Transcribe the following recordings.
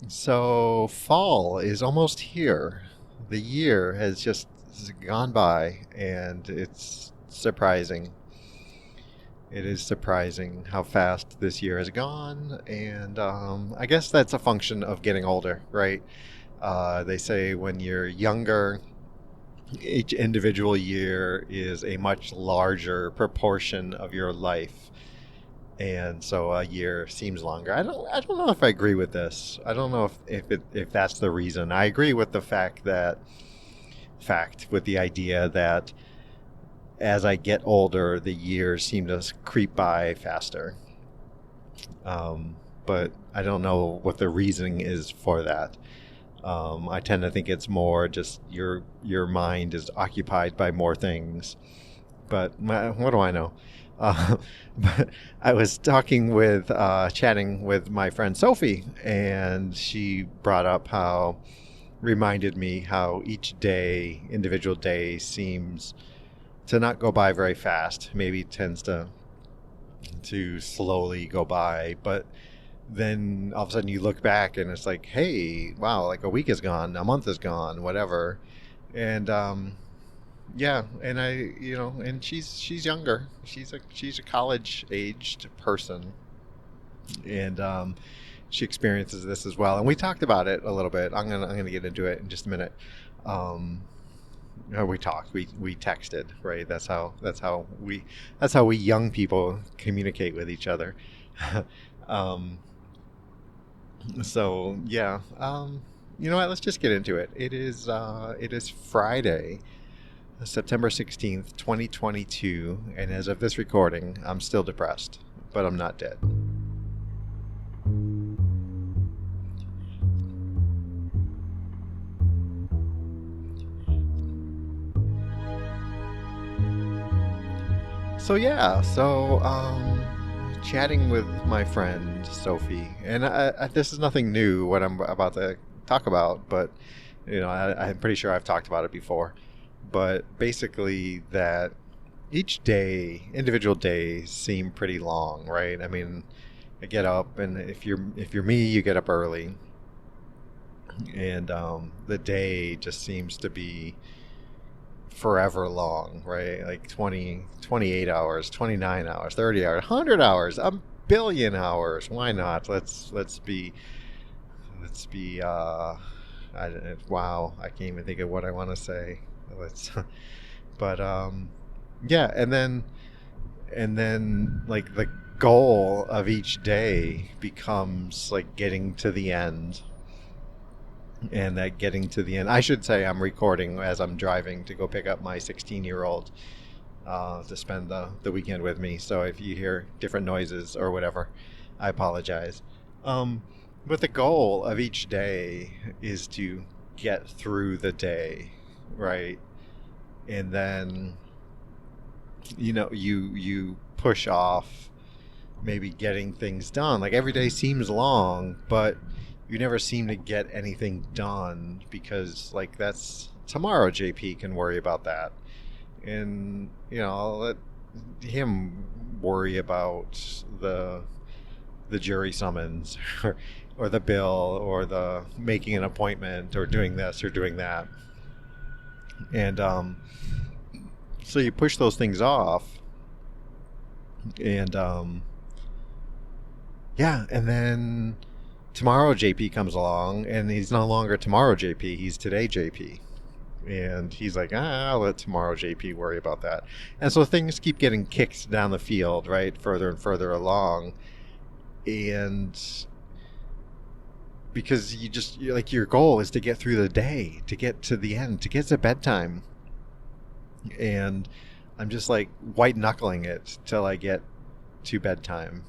So fall is almost here. The year has just gone by, and it's surprising. It is surprising how fast this year has gone, and I guess that's a function of getting older, right? They say when you're younger, each individual year is a much larger proportion of your life, and so a year seems longer. I don't know if I agree with this. I don't know if that's the reason. I agree with the fact with the idea that as I get older, the years seem to creep by faster. But I don't know what the reasoning is for that. I tend to think it's more just your mind is occupied by more things. But what do I know? Uh, but I was chatting with my friend Sophie, and she brought up reminded me how each day, individual day, seems to not go by very fast. Maybe tends to slowly go by, but then all of a sudden you look back and it's like, hey, wow, like a week is gone, a month is gone, whatever. And yeah, and and she's younger. She's a college aged person, and she experiences this as well. And we talked about it a little bit. I'm gonna get into it in just a minute. Um, we talked. We texted. Right. That's how we young people communicate with each other. um, so yeah. You know what? Let's just get into it. It is Friday, September 16th, 2022, and as of this recording, I'm still depressed, but I'm not dead. Chatting with my friend Sophie, and this is nothing new what I'm about to talk about, but I'm pretty sure I've talked about it before. But basically, that each day, individual days seem pretty long, right? I mean, I get up, and if you're me, you get up early, and the day just seems to be forever long, right? Like 20, 28 hours, 29 hours, 30 hours, 100 hours, a billion hours. Why not? Let's be wow, I can't even think of what I want to say. Let's but yeah, and then like the goal of each day becomes like getting to the end, and that getting to the end, I should say I'm recording as I'm driving to go pick up my 16-year-old to spend the weekend with me. So if you hear different noises or whatever, I apologize. Um, but the goal of each day is to get through the day, right? And then you push off maybe getting things done. Like every day seems long, but you never seem to get anything done because like that's tomorrow. JP can worry about that, and I'll let him worry about the jury summons or the bill or the making an appointment or doing this or doing that. And so you push those things off, and yeah, and then tomorrow JP comes along, and he's no longer tomorrow JP, he's today JP. And he's like, I'll let tomorrow JP worry about that. And so things keep getting kicked down the field, right? Further and further along. And because like your goal is to get through the day, to get to the end, to get to bedtime. And I'm just like white knuckling it till I get to bedtime.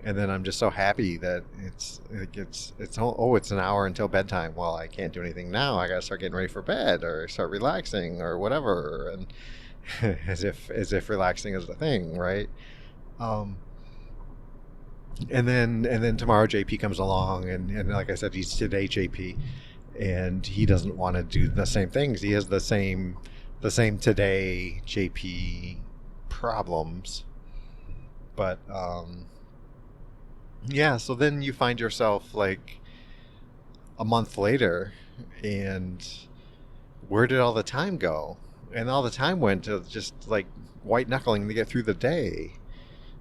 And then I'm just so happy that it's an hour until bedtime. Well, I can't do anything now. I gotta start getting ready for bed or start relaxing or whatever. And as if relaxing is the thing, right? Um, and then tomorrow JP comes along, and like I said, he's today JP, and he doesn't want to do the same things. He has the same today JP problems, but yeah, so then you find yourself like a month later, and where did all the time go? And all the time went to just like white knuckling to get through the day.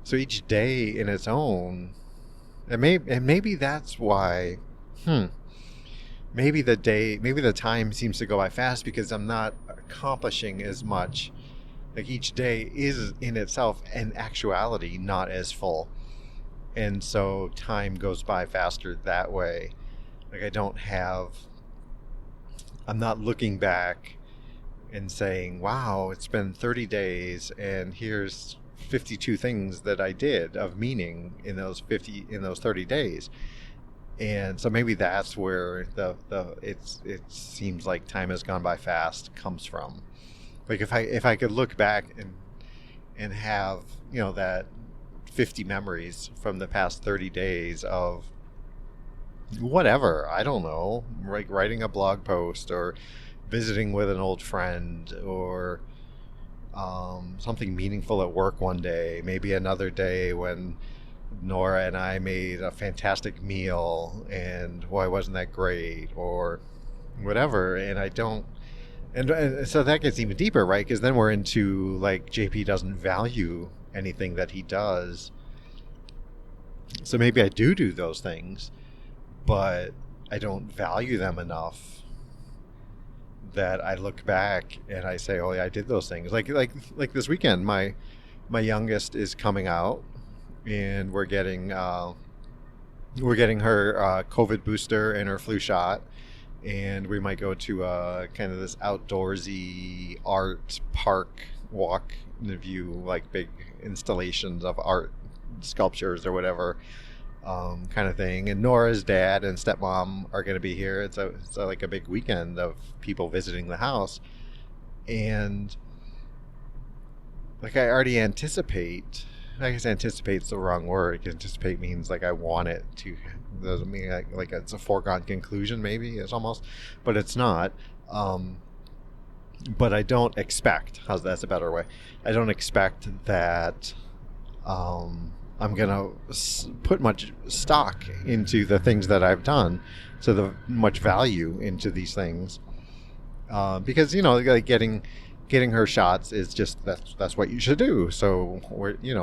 So each day in its own, and maybe that's why. Maybe the time seems to go by fast because I'm not accomplishing as much. Like each day is in itself in actuality not as full. And so time goes by faster that way. Like I'm not looking back and saying, wow, it's been 30 days and here's 52 things that I did of meaning in those 30 days. And so maybe that's where it seems like time has gone by fast comes from. Like if I could look back and have, that 50 memories from the past 30 days of whatever, I don't know, like writing a blog post or visiting with an old friend or something meaningful at work one day, maybe another day when Nora and I made a fantastic meal and why wasn't that great or whatever. And I don't, and so that gets even deeper, right? Because then we're into like JP doesn't value anything that he does. So maybe I do those things, but I don't value them enough that I look back and I say, oh yeah, I did those things. Like this weekend, my youngest is coming out and we're getting her COVID booster and her flu shot, and we might go to kind of this outdoorsy art park walk and view like big installations of art sculptures or whatever kind of thing. And Nora's dad and stepmom are going to be here. It's like a big weekend of people visiting the house, and like I already anticipate. I guess anticipate's the wrong word. Anticipate means like I want it to. Doesn't mean like it's a foregone conclusion. Maybe it's almost, but it's not. But I don't expect. That's a better way. I don't expect that. I'm gonna put much stock into the things that I've done, so the much value into these things, because like getting her shots is just that's what you should do. So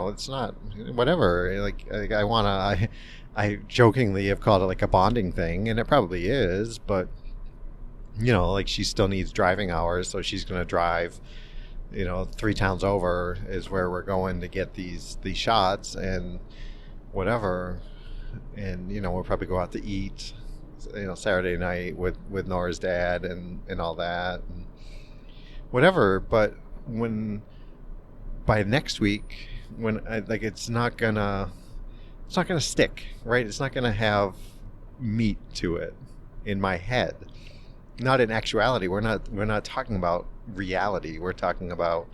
it's not whatever. Like I jokingly have called it like a bonding thing, and it probably is. But like she still needs driving hours, so she's going to drive. 3 towns over is where we're going to get these shots and whatever. And we'll probably go out to eat. Saturday night with Nora's dad and all that. And whatever, but by next week, it's not gonna stick, right? It's not gonna have meat to it in my head. Not in actuality. We're not talking about reality. We're talking about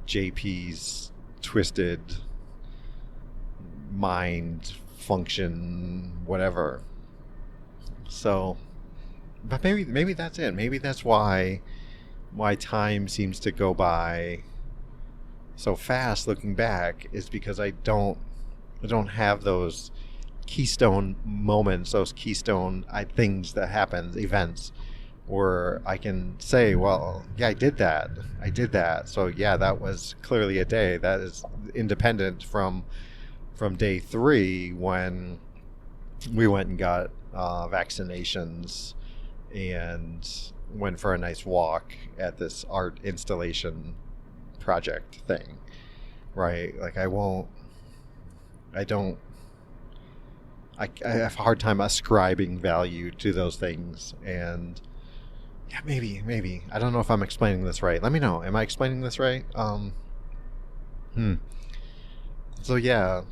JP's twisted mind function, whatever. So, but maybe that's it. Maybe that's why time seems to go by so fast looking back, is because I don't have those keystone moments, those keystone things that happen, events, where I can say, well, yeah, I did that. So yeah, that was clearly a day that is independent from day 3 when we went and got vaccinations and went for a nice walk at this art installation project thing, right? Like I have a hard time ascribing value to those things. And yeah, maybe I don't know if I'm explaining this right. Let me know. Am I explaining this right? So yeah,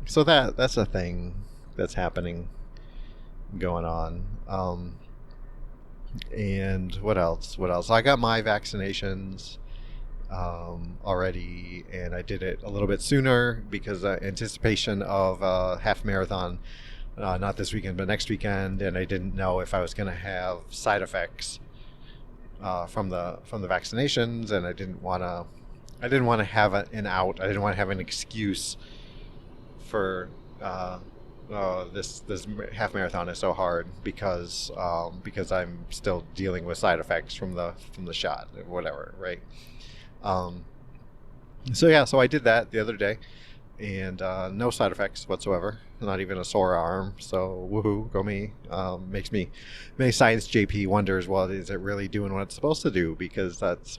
so that's a thing that's happening, going on. And what else? I got my vaccinations already, and I did it a little bit sooner because anticipation of a half marathon, not this weekend but next weekend, and I didn't know if I was going to have side effects from the vaccinations, and I didn't want to have an out. I didn't want to have an excuse for this half marathon is so hard because I'm still dealing with side effects from the shot, whatever, right? Um, so I did that the other day, and no side effects whatsoever, not even a sore arm. So woohoo, go me! Makes me, science JP wonders, well, is it really doing what it's supposed to do? Because that's,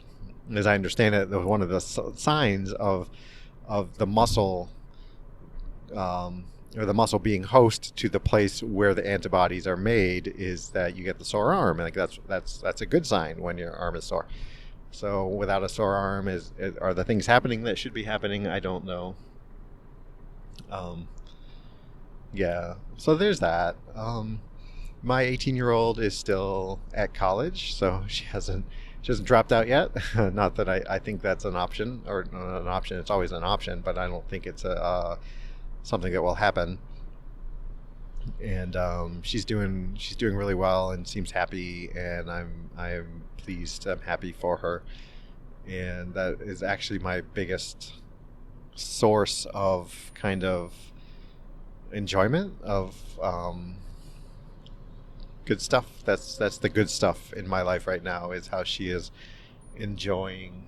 as I understand it, one of the signs of the muscle, or the muscle being host to the place where the antibodies are made, is that you get the sore arm. And like that's a good sign when your arm is sore. So without a sore arm, are the things happening that should be happening? I don't know. Um, yeah. So there's that. My 18-year-old is still at college, so she hasn't dropped out yet. Not that I think that's an option, or not an option. It's always an option, but I don't think it's something that will happen. And she's doing really well and seems happy, and I'm pleased. I'm happy for her, and that is actually my biggest source of kind of enjoyment of good stuff. That's the good stuff in my life right now, is how she is enjoying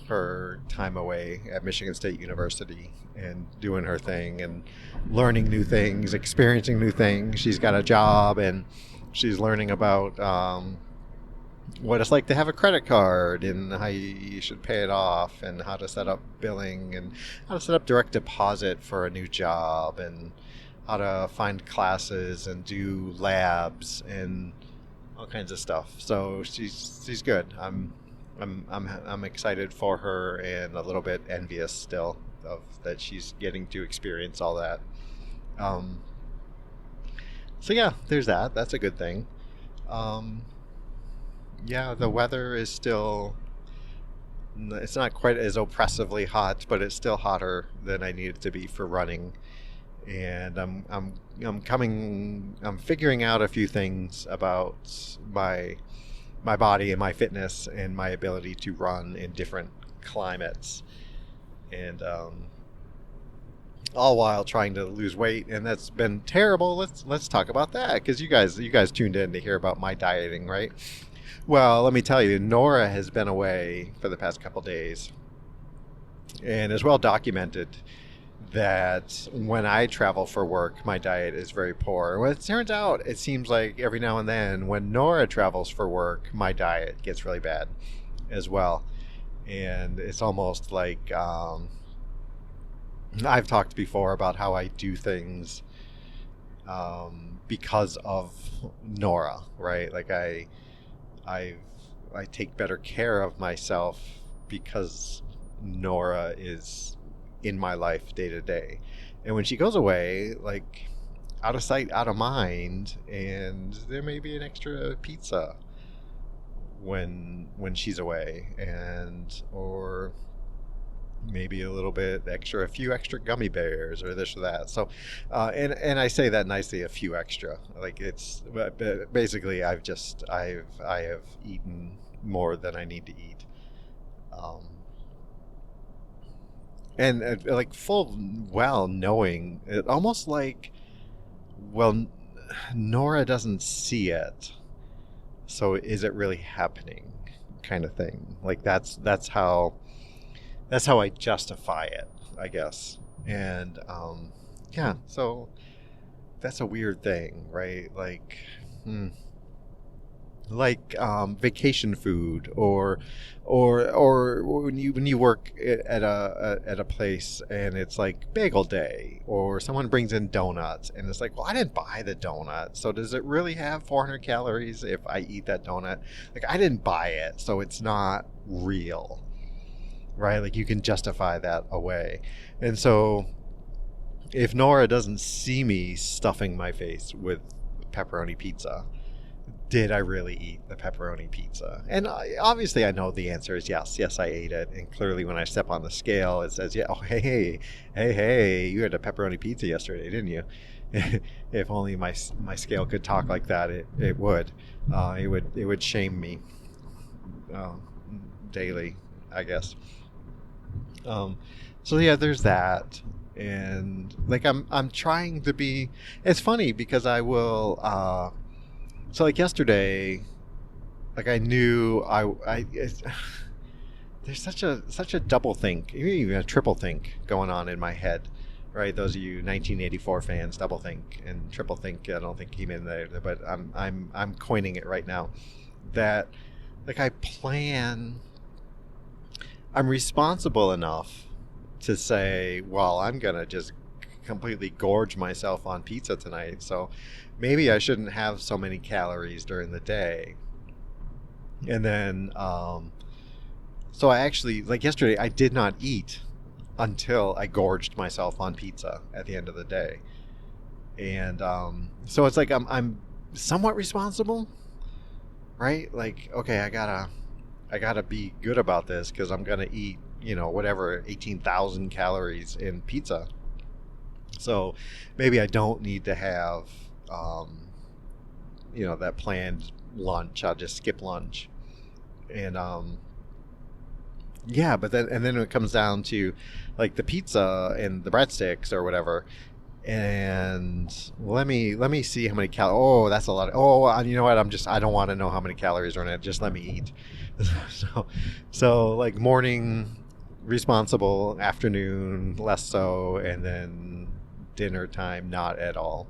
her time away at Michigan State University and doing her thing and learning new things, experiencing new things. She's got a job, and she's learning about what it's like to have a credit card and how you should pay it off, and how to set up billing, and how to set up direct deposit for a new job, and how to find classes and do labs and all kinds of stuff. So she's good. I'm excited for her, and a little bit envious still of that she's getting to experience all that. Um, so yeah, there's that. That's a good thing. Um, yeah, the weather is still. It's not quite as oppressively hot, but it's still hotter than I need it to be for running. And I'm figuring out a few things about my body and my fitness and my ability to run in different climates, and all while trying to lose weight, and that's been terrible. Let's talk about that, because you guys tuned in to hear about my dieting, right? Well, let me tell you, Nora has been away for the past couple days, and is well documented that when I travel for work, my diet is very poor. Well, it turns out, it seems like every now and then when Nora travels for work, my diet gets really bad as well. And it's almost like I've talked before about how I do things because of Nora, right? Like I take better care of myself because Nora is in my life day to day. And when she goes away, like, out of sight, out of mind, and there may be an extra pizza when she's away, and or maybe a little bit extra, a few extra gummy bears or this or that. So and I say that nicely, a few extra, like, it's basically I have eaten more than I need to eat. um and like, full well knowing it, almost like, well, Nora doesn't see it, so is it really happening, kind of thing. Like, that's how I justify it, I guess. And yeah, so that's a weird thing, right? Like vacation food, or when you work at a place, and it's like bagel day, or someone brings in donuts, and it's like, well, I didn't buy the donut, so does it really have 400 calories if I eat that donut? Like, I didn't buy it, so it's not real, right? Like, you can justify that away. And so if Nora doesn't see me stuffing my face with pepperoni pizza, did I really eat the pepperoni pizza? And obviously I know the answer is yes. Yes, I ate it. And clearly when I step on the scale, it says, yeah, oh, hey, you had a pepperoni pizza yesterday, didn't you? If only my scale could talk like that, it would. It would shame me daily, I guess. So yeah, there's that. And like I'm trying to be. It's funny because I will. So like yesterday, like I knew there's such a double think, even a triple think going on in my head, right? Those of you 1984 fans, double think and triple think. I don't think came in there, but I'm coining it right now. That like I'm responsible enough to say, well, I'm gonna just completely gorge myself on pizza tonight, so maybe I shouldn't have so many calories during the day. And then so I actually, like yesterday, I did not eat until I gorged myself on pizza at the end of the day. And so it's like I'm somewhat responsible, right? Like, okay, I gotta be good about this because I'm gonna eat, whatever 18,000 calories in pizza. So maybe I don't need to have, that planned lunch. I'll just skip lunch, and yeah. But then it comes down to like the pizza and the breadsticks or whatever. And let me see how many calories. Oh, that's a lot. You know what? I don't want to know how many calories are in it. Just let me eat. So like morning responsible, afternoon less so, and then dinner time not at all.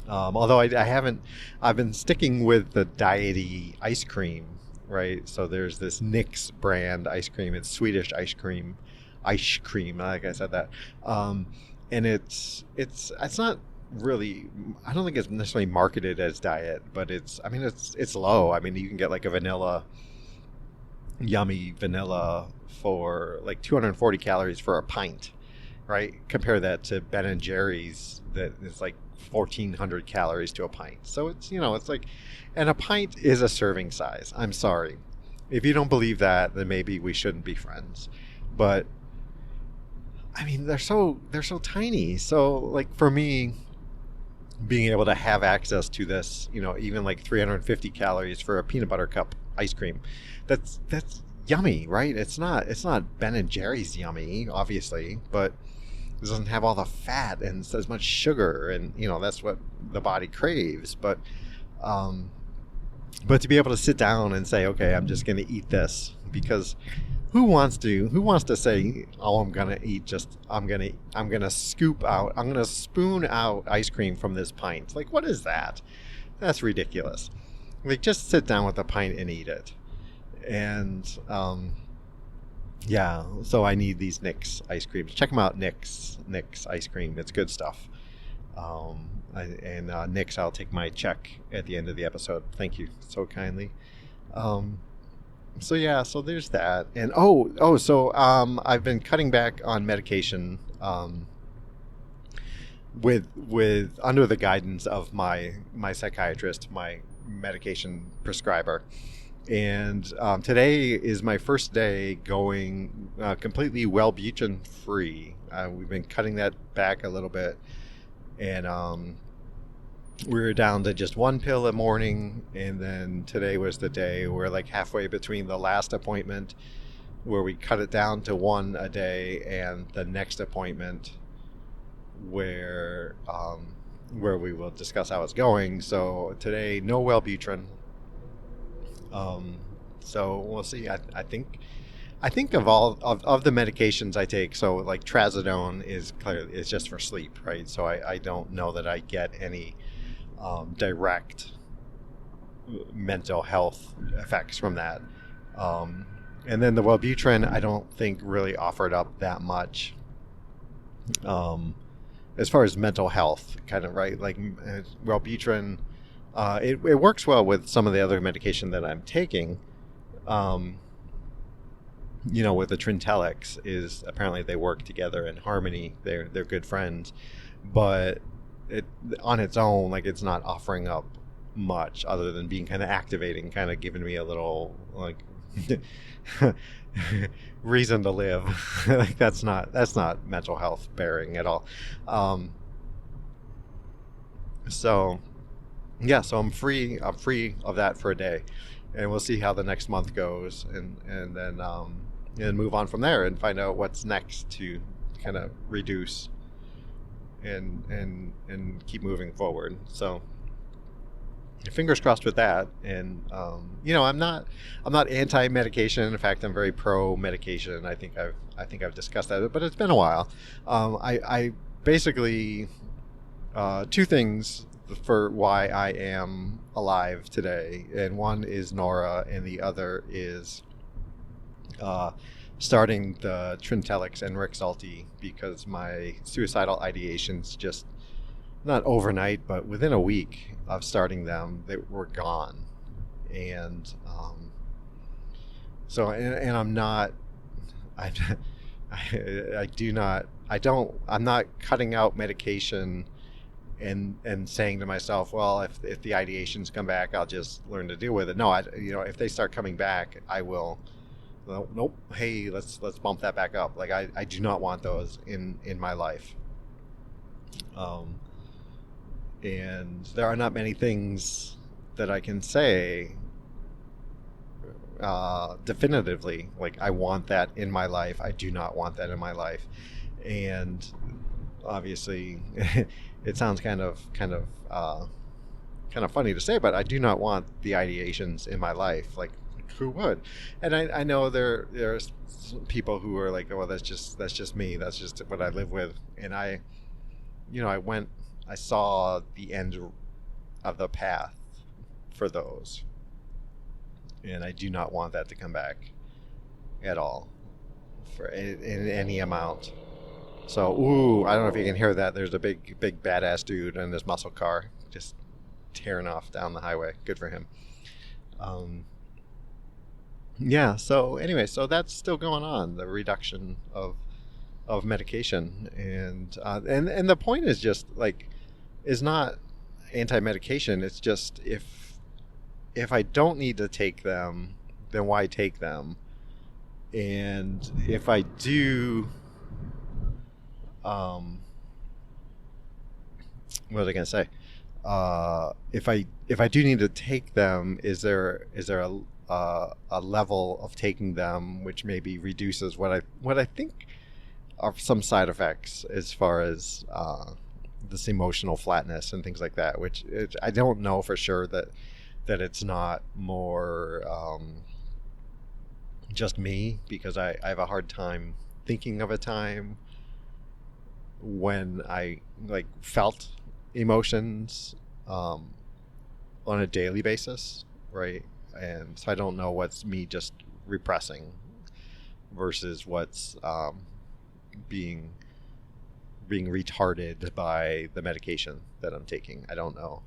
Although I haven't, I've been sticking with the diety ice cream, right? So there's this Nix brand ice cream. It's Swedish ice cream. Like I said that, and it's not really. I don't think it's necessarily marketed as diet, but it's low. I mean, you can get like a yummy vanilla for like 240 calories for a pint, right? Compare that to Ben and Jerry's that is like 1,400 calories to a pint. So it's like, and a pint is a serving size. I'm sorry. If you don't believe that, then maybe we shouldn't be friends. But I mean, they're so tiny. So like for me, being able to have access to this, even like 350 calories for a peanut butter cup ice cream, that's yummy, right? It's not Ben and Jerry's yummy, obviously, but it doesn't have all the fat and as much sugar, and that's what the body craves. But to be able to sit down and say, okay, I'm just going to eat this, because who wants to say, oh, I'm going to spoon out ice cream from this pint? Like, what is that? That's ridiculous. Like, just sit down with a pint and eat it. And yeah, so I need these Nix ice creams. Check them out, Nix ice cream. It's good stuff. Nix, I'll take my check at the end of the episode. Thank you so kindly. So yeah, so there's that. And so I've been cutting back on medication with under the guidance of my psychiatrist, my medication prescriber. And today is my first day going completely Wellbutrin free. We've been cutting that back a little bit, and we were down to just one pill a morning. And then today was the day we're like halfway between the last appointment where we cut it down to one a day, and the next appointment where we will discuss how it's going. So today, no Wellbutrin. So we'll see. I think of all of the medications I take, so like trazodone is just for sleep, right? So I don't know that I get any direct mental health effects from that. And then the Wellbutrin, I don't think really offered up that much as far as mental health, kind of, right? Like Wellbutrin. It works well with some of the other medication that I'm taking. With the Trintellix, is apparently they work together in harmony. They're good friends, but it on its own, like, it's not offering up much other than being kind of activating, kind of giving me a little like reason to live. Like that's not mental health bearing at all. So yeah, so I'm free of that for a day, and we'll see how the next month goes, and then and move on from there and find out what's next to kind of reduce and keep moving forward. So fingers crossed with that. And I'm not anti-medication. In fact, I'm very pro-medication. I think I've discussed that, but it's been a while. I basically two things for why I am alive today, and one is Nora, and the other is starting the Trintellix and Rexulti, because my suicidal ideations just, not overnight, but within a week of starting them, they were gone. And I'm not, I'm not cutting out medication and saying to myself, well, if the ideations come back, I'll just learn to deal with it. No, if they start coming back, I will. Nope. Hey, let's bump that back up. Like I do not want those in my life. And there are not many things that I can say definitively, like, I want that in my life, I do not want that in my life. And obviously it sounds kind of funny to say, but I do not want the ideations in my life. Like, who would? And I know there's people who are like, oh, that's just me, that's just what I live with. And I saw the end of the path for those, and I do not want that to come back at all, in any amount. So, I don't know if you can hear that. There's a big badass dude in this muscle car just tearing off down the highway. Good for him. Yeah. So anyway, so that's still going on, the reduction of medication, and the point is just like, is not anti-medication. It's just, if I don't need to take them, then why take them? And if I do, what was I going to say? If I do need to take them, is there a level of taking them which maybe reduces what I think are some side effects, as far as this emotional flatness and things like that, which I don't know for sure that it's not more just me, because I have a hard time thinking of a time when I like felt emotions on a daily basis, right? And so I don't know what's me just repressing versus what's being retarded by the medication that I'm taking. I don't know.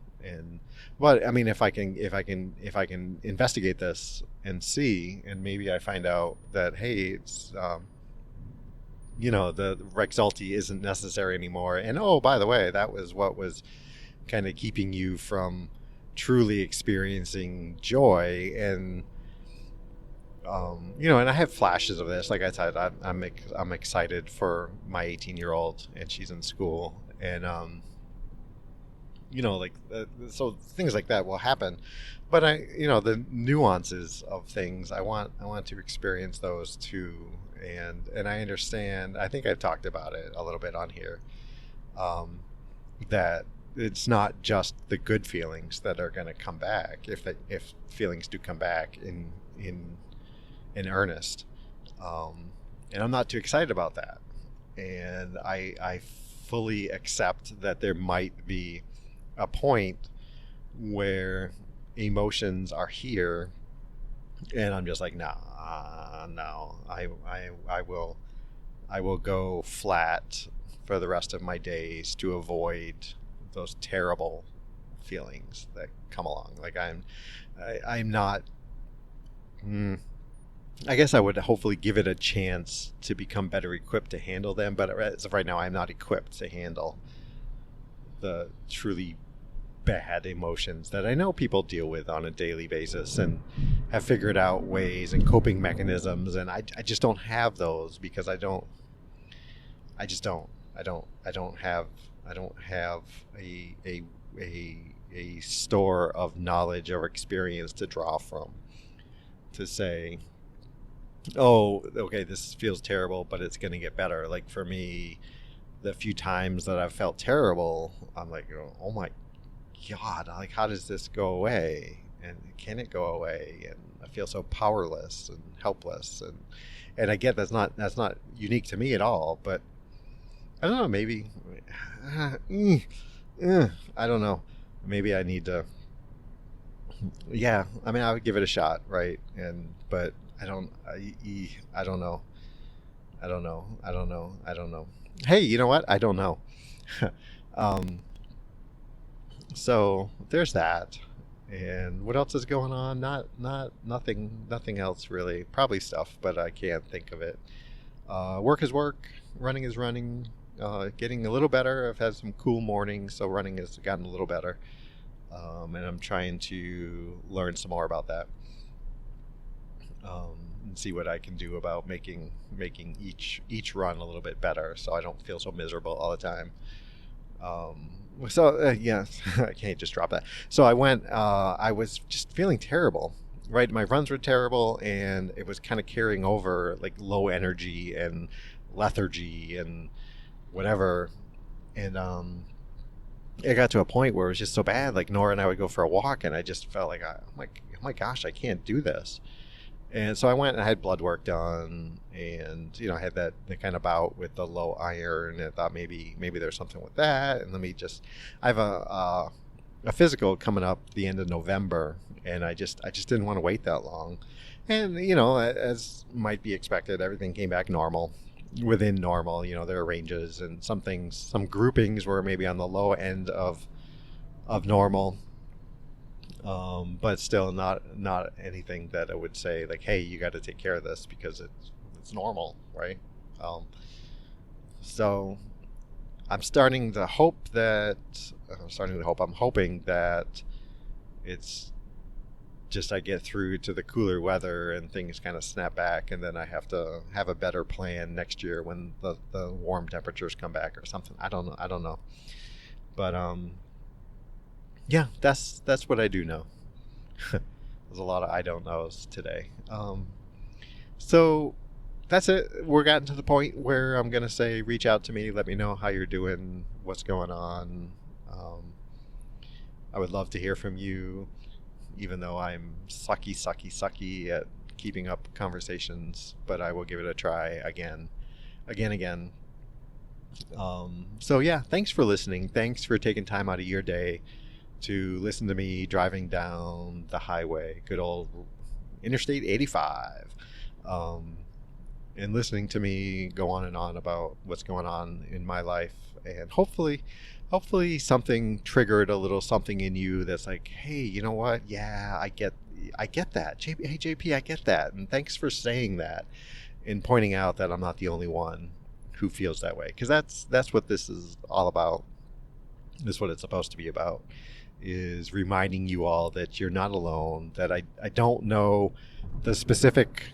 But I mean, if I can investigate this and see, and maybe I find out that, hey, it's the Rexulti isn't necessary anymore, and oh, by the way, that was what was kind of keeping you from truly experiencing joy. And and I have flashes of this. Like I said, I'm excited for my 18-year-old, and she's in school, and so things like that will happen. But the nuances of things, I want to experience those too. And I understand, I think I've talked about it a little bit on here, that it's not just the good feelings that are going to come back, if feelings do come back in earnest. And I'm not too excited about that. And I fully accept that there might be a point where emotions are here, and I'm just like, no, I will go flat for the rest of my days to avoid those terrible feelings that come along. Like I'm not. I guess I would hopefully give it a chance to become better equipped to handle them, but as of right now, I'm not equipped to handle the truly bad emotions that I know people deal with on a daily basis and have figured out ways and coping mechanisms, and I just don't have those, because I don't have a store of knowledge or experience to draw from to say, oh, okay, this feels terrible, but it's going to get better. Like for me, the few times that I've felt terrible, I'm like, oh my God, like how does this go away? And can it go away? And I feel so powerless and helpless. And I get that's not unique to me at all, but I don't know, maybe I don't know. Maybe I need to, yeah, I mean, I would give it a shot, right? But I don't know. I don't know. I don't know. I don't know. Hey, you know what? I don't know. um, so there's that. And what else is going on? Nothing else really. Probably stuff, but I can't think of it. Work is work. Running is running. Getting a little better. I've had some cool mornings, so running has gotten a little better. And I'm trying to learn some more about that. And see what I can do about making each run a little bit better, so I don't feel so miserable all the time. Yeah, I can't just drop that. So I went. I was just feeling terrible. Right, my runs were terrible, and it was kind of carrying over, like low energy and lethargy and whatever. And it got to a point where it was just so bad. Like Nora and I would go for a walk, and I just felt like, I'm like, oh my gosh, I can't do this. And so I went and I had blood work done, and I had the kind of bout with the low iron, and I thought maybe there's something with that. And I have a physical coming up the end of November, and I just didn't want to wait that long. And as might be expected, everything came back normal, within normal. There are ranges, and some groupings were maybe on the low end of normal. But still not anything that I would say like, hey, you got to take care of this because it's normal, right? So I'm starting to hope. I'm hoping that it's just I get through to the cooler weather and things kind of snap back, and then I have to have a better plan next year when the warm temperatures come back or something. I don't know. But yeah, that's what I do know. There's a lot of I don't knows today. So that's it. We're gotten to the point where I'm gonna say, reach out to me, let me know how you're doing, what's going on. I would love to hear from you, even though I'm sucky at keeping up conversations, but I will give it a try again. So yeah, thanks for listening. Thanks for taking time out of your day to listen to me driving down the highway, good old Interstate 85, and listening to me go on and on about what's going on in my life. And hopefully something triggered a little something in you that's like, hey, you know what? Yeah, I get that. Hey, JP, I get that. And thanks for saying that and pointing out that I'm not the only one who feels that way. Because that's what this is all about. That's what it's supposed to be about, is reminding you all that you're not alone, that I don't know the specific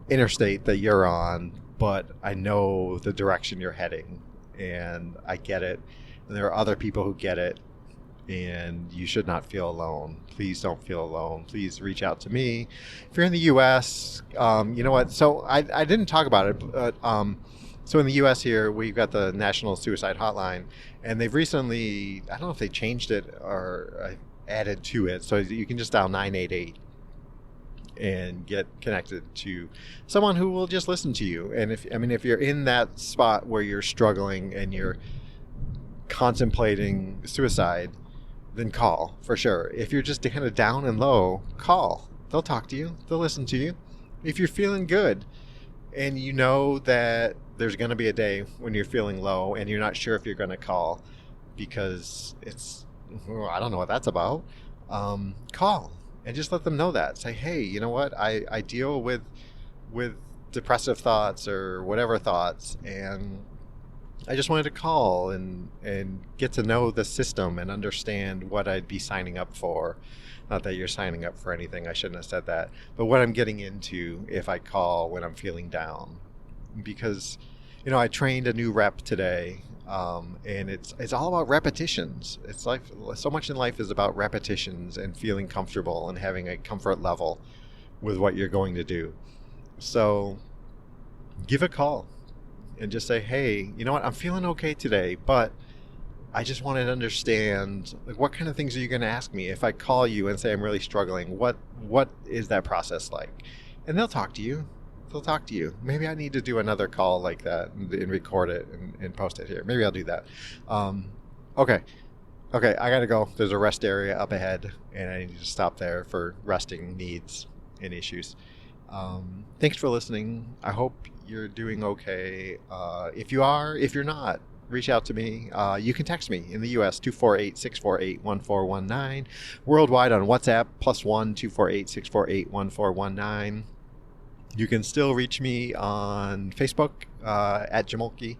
interstate that you're on, but I know the direction you're heading, and I get it. And there are other people who get it, and you should not feel alone. Please don't feel alone. Please reach out to me. If you're in the U.S., you know what? So I didn't talk about it, but so in the U.S. here, we've got the National Suicide Hotline, and they've recently, I don't know if they changed it or added to it, so you can just dial 988 and get connected to someone who will just listen to you. And if you're in that spot where you're struggling and you're contemplating suicide, then call for sure. If you're just kind of down and low, call. They'll talk to you. They'll listen to you. If you're feeling good and you know that there's going to be a day when you're feeling low and you're not sure if you're going to call because I don't know what that's about, call and just let them know that. Say, hey, you know what? I deal with depressive thoughts or whatever thoughts, and I just wanted to call and get to know the system and understand what I'd be signing up for. Not that you're signing up for anything, I shouldn't have said that, but what I'm getting into if I call when I'm feeling down. Because, I trained a new rep today, and it's all about repetitions. It's like so much in life is about repetitions and feeling comfortable and having a comfort level with what you're going to do. So give a call and just say, hey, you know what? I'm feeling okay today, but I just wanted to understand, like, what kind of things are you going to ask me if I call you and say I'm really struggling? What is that process like? And they'll talk to you. They'll talk to you. Maybe I need to do another call like that and record it and post it here. Maybe I'll do that. Okay. Okay, I gotta go. There's a rest area up ahead, and I need to stop there for resting needs and issues. Thanks for listening. I hope you're doing okay. If you are, if you're not, reach out to me. You can text me in the US, 248-648-1419. Worldwide on WhatsApp, +1 248-648-1419. You can still reach me on Facebook at Jamolki.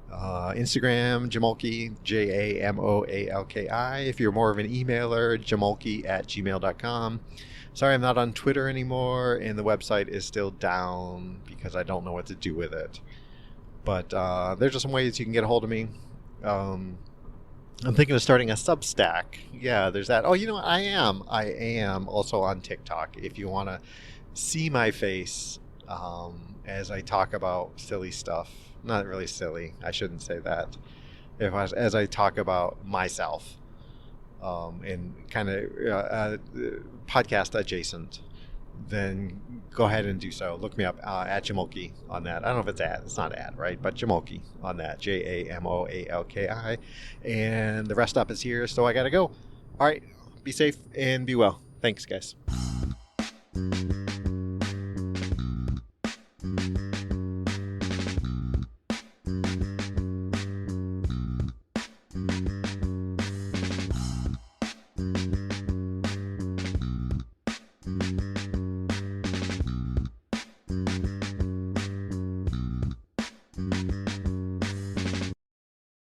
Instagram, Jamolki, Jamoalki. If you're more of an emailer, jamolki@gmail.com. Sorry, I'm not on Twitter anymore, and the website is still down because I don't know what to do with it. But there's just some ways you can get a hold of me. I'm thinking of starting a Substack. Yeah, there's that. Oh, you know what? I am also on TikTok. If you want to see my face as I talk about silly stuff. Not really silly. I shouldn't say that. As I talk about myself, and kind of podcast adjacent, then go ahead and do so. Look me up at Jamolki on that. I don't know if it's ad. It's not ad, right? But Jamolki on that. Jamoalki. And the rest stop is here, so I gotta go. All right. Be safe and be well. Thanks, guys.